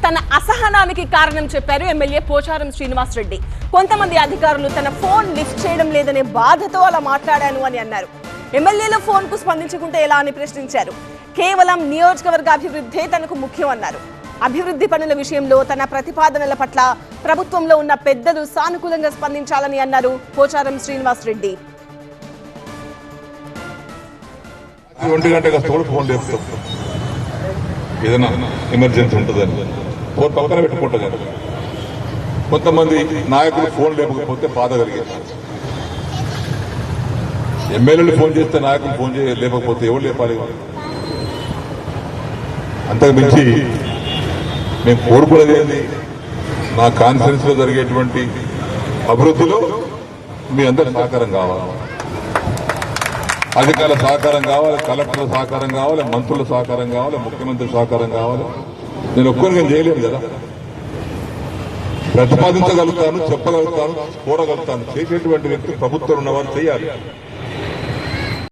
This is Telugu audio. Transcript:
తన అసహనానికి కారణం చెప్పారు ఎమ్మెల్యే పోచారం శ్రీనివాస్ రెడ్డి. కొంతమంది అధికారులు తన ఫోన్ లిఫ్ట్ చేయడం లేదనే బాధతో అలా మాట్లాడాను అని అన్నారు. ఎమ్మెల్యేల ఫోన్ కు స్పందించకుంటే ఎలా అని ప్రశ్నించారు. కేవలం నియోజకవర్గ అభివృద్ధే తనకు ముఖ్యం అన్నారు. అభివృద్ధి పనుల విషయంలో తన ప్రతిపాదనల పట్ల ప్రభుత్వంలో ఉన్న పెద్దలు సానుకూలంగా స్పందించాలని అన్నారు పోచారం శ్రీనివాస్ రెడ్డి. 1 గంటగా ఫోన్ చేస్తాం, ఏదైనా ఎమర్జెన్సీ ఉంటుందని ఫోన్ పక్కన పెట్టుకుంటారు. కొంతమంది నాయకులు ఫోన్ లేకపోతే బాధ కలిగేది. ఎమ్మెల్యేలు ఫోన్ చేస్తే నాయకులు ఫోన్ లేకపోతే ఎవరు లేపాలి? అంతకు మించి మేము కోరుకునేది ఏంటి? నా కాన్ఫరెన్స్ లో జరిగేటువంటి అభివృద్ధిలో మీ అందరి సహకారం కావాలి, అధికారుల సహకారం కావాలి, కలెక్టర్ల సహకారం కావాలి, మంత్రుల సహకారం కావాలి, ముఖ్యమంత్రి సహకారం కావాలి. నేను ఒక్కరిని చేయలేను కదా, ప్రతిపాదించగలుగుతాను, చెప్పగలుగుతాను, కోరగలుగుతాను. చేసేటువంటి వ్యక్తి ప్రభుత్వం ఉన్నవారు చేయాలి.